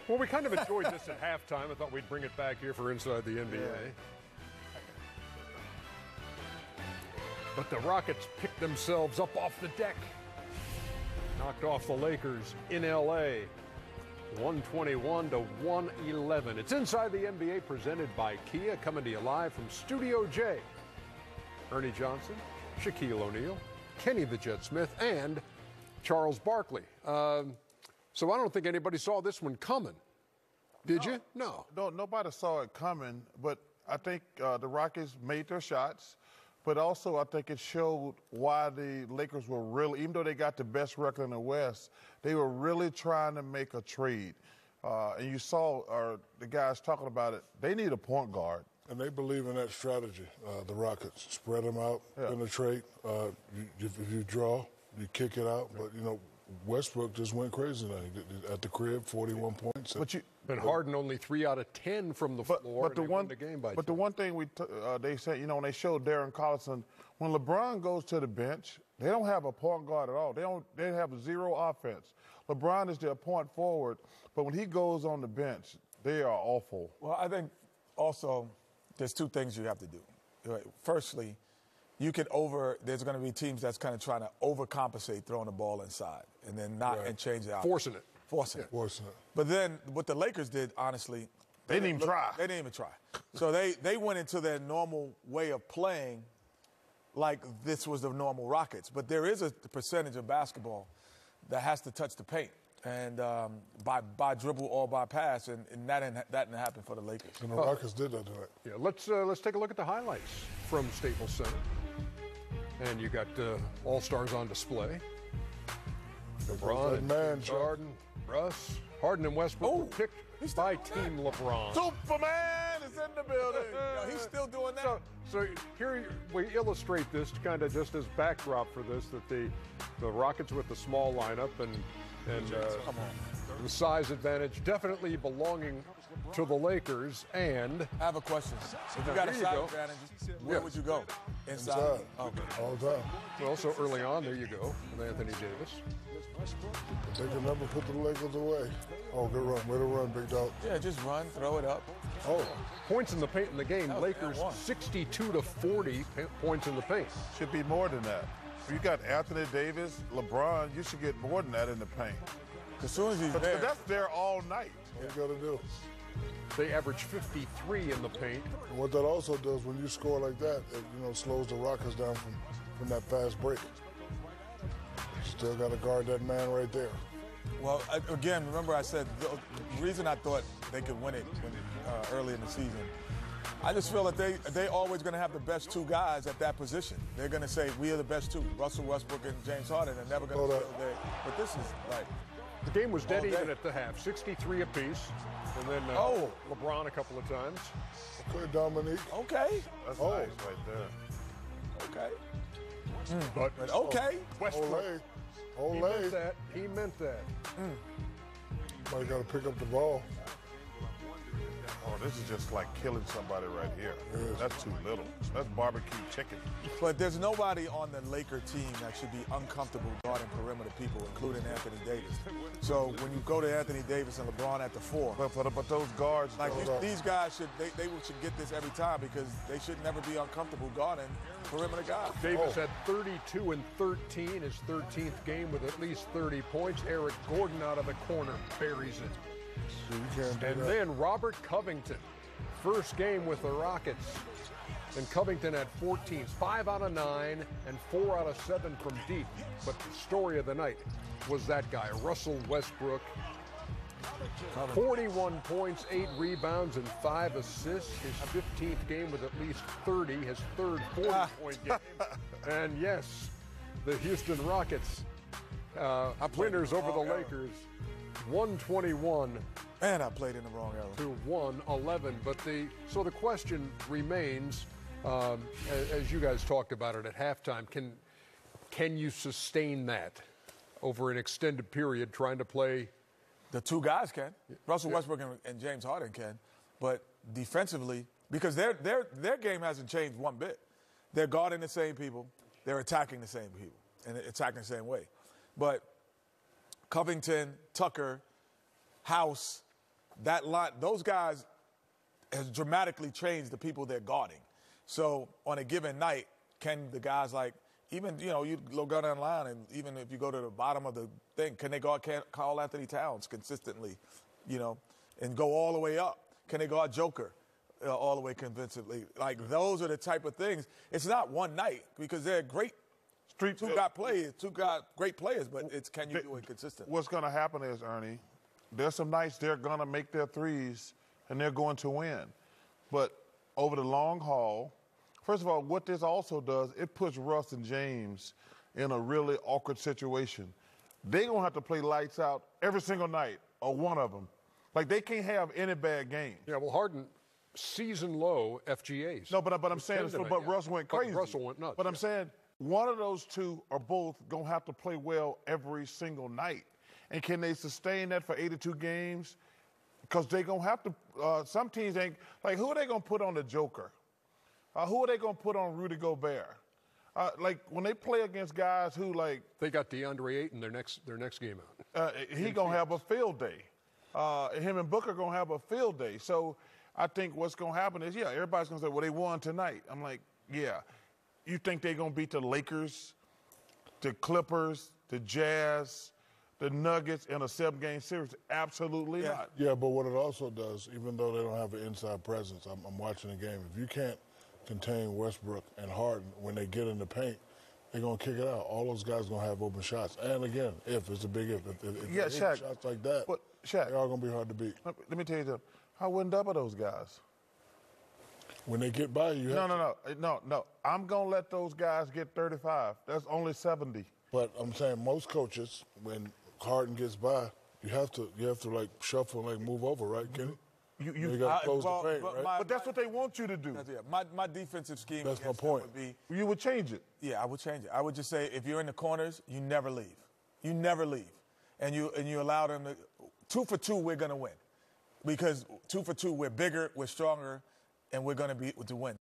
Well, we kind of enjoyed this at halftime. I thought we'd bring it back here for Inside the NBA. Yeah. But the Rockets picked themselves up off the deck. Knocked off the Lakers in L.A. 121 to 111. It's Inside the NBA presented by Kia, coming to you live from Studio J. Ernie Johnson, Shaquille O'Neal, Kenny the Jet Smith, and Charles Barkley. So I don't think anybody saw this one coming. Did you? No. No, nobody saw it coming, but I think the Rockets made their shots. But also, I think it showed why the Lakers were really, even though they got the best record in the West, they were really trying to make a trade. And you saw the guys talking about it. They need a point guard. And they believe in that strategy, the Rockets. Spread them out, penetrate. If you draw, you kick it out. But, you know, Westbrook just went crazy tonight. At the crib, 41 points. But Harden only 3 out of 10 from the floor. But the one thing they said, you know, when they showed Darren Collison, when LeBron goes to the bench, they don't have a point guard at all. They have zero offense. LeBron is their point forward, but when he goes on the bench, they are awful. Well, I think also there's two things you have to do. Firstly, there's going to be teams that's kind of trying to overcompensate throwing the ball inside and then and change it out. Forcing it. Forcing it. But then what the Lakers did, honestly, they didn't even try. They didn't even try. So they went into their normal way of playing like this was the normal Rockets. But there is a percentage of basketball that has to touch the paint. And by dribble or by pass, and that didn't happen for the Lakers. And the Rockets did that tonight. Yeah, let's take a look at the highlights from Staples Center. And you got All-Stars on display. LeBron and Harden, Russ, Harden and Westbrook were picked by Team LeBron. Superman is in the building. He's still doing that. So here we illustrate this kind of just as backdrop for this, that the Rockets with the small lineup and the size advantage definitely belonging to the Lakers. And I have a question. If you got a size advantage, where would you go? Inside. Okay. All the time. Well, so early on, there you go, with Anthony Davis. They can never put the Lakers away. Oh, good run. Way to run, big dog. Yeah, just run, throw it up. Oh. Points in the paint in the game. Lakers 62 to 40 points in the paint. Should be more than that. If you got Anthony Davis, LeBron, you should get more than that in the paint. As soon as he's there. That's there all night. What you got to do? They average 53 in the paint. And what that also does when you score like that, it slows the Rockets down from that fast break. Still got to guard that man right there. Well, again, remember I said the reason I thought they could win it early in the season, I just feel that they always going to have the best two guys at that position. They're going to say, we are the best two, Russell Westbrook and James Harden. They're never going to feel but this is like... The game was dead even at the half, 63 apiece. And then LeBron a couple of times. Okay, Dominique. Okay. That's nice right there. Okay. But okay. Westbrook. Ole. He meant that. He meant that. Somebody got to pick up the ball. Oh, this is just like killing somebody right here. That's too little. That's barbecue chicken. But there's nobody on the Laker team that should be uncomfortable guarding perimeter people, including Anthony Davis. So when you go to Anthony Davis and LeBron at the 4, but those guards, these guys should get this every time because they should never be uncomfortable guarding perimeter guys. Davis had 32 and 13, his 13th game with at least 30 points. Eric Gordon out of the corner buries it. And then Robert Covington, first game with the Rockets. And Covington had 14, 5 out of 9, and 4 out of 7 from deep. But the story of the night was that guy, Russell Westbrook. 41 points, 8 rebounds, and 5 assists. His 15th game with at least 30, his third 40-point game. And yes, the Houston Rockets, winners over the Lakers, 121. And I played in the wrong era. To 111. But so the question remains, as you guys talked about it at halftime, can you sustain that over an extended period trying to play? The two guys can. Russell Westbrook and James Harden can. But defensively, because their game hasn't changed one bit. They're guarding the same people. They're attacking the same people and attacking the same way. But Covington, Tucker, House, that line, those guys has dramatically changed the people they're guarding. So on a given night, can the guys like, even, you know, you go down the line, and even if you go to the bottom of the thing, can they guard Karl Anthony Towns consistently, you know, and go all the way up? Can they guard Joker all the way convincingly? Like, those are the type of things. It's not one night, because they're great. Two great players, but it's, can you do it consistently? What's going to happen is, Ernie, there's some nights they're going to make their threes and they're going to win. But over the long haul, first of all, what this also does, it puts Russ and James in a really awkward situation. They're going to have to play lights out every single night, or one of them. Like, they can't have any bad games. Yeah, well, Harden, season low FGAs. No, but I'm saying, but Russ went crazy. But Russell went nuts. But I'm saying, one of those two or both going to have to play well every single night. And can they sustain that for 82 games? Because they're going to have to, some teams ain't, like, who are they going to put on the Joker? Who are they going to put on Rudy Gobert? Like, when they play against guys who, like... They got DeAndre Ayton their next game out. He going to have a field day. Him and Booker going to have a field day. So I think what's going to happen is, yeah, everybody's going to say, well, they won tonight. I'm like, yeah. You think they're going to beat the Lakers, the Clippers, the Jazz, the Nuggets in a 7-game series? Absolutely not. Yeah, but what it also does, even though they don't have an inside presence, I'm watching the game. If you can't contain Westbrook and Harden when they get in the paint, they're going to kick it out. All those guys going to have open shots. And again, it's a big if. If Yeah, they Shaq. hit shots like that, But, Shaq, they're all going to be hard to beat. let me tell you something. I wouldn't double those guys. When they get by you, No. I'm going to let those guys get 35. That's only 70. But I'm saying most coaches, when Harden gets by, you have to like shuffle and like move over, right, Kenny? You got to close the paint, right? But that's what they want you to do. My defensive scheme. That's my point. Would be, You would change it. yeah, I would change it. I would just say, if you're in the corners, you never leave. You never leave, and you allow them to. 2 for 2, we're gonna win, because 2 for 2, we're bigger, we're stronger, and we're gonna be to win.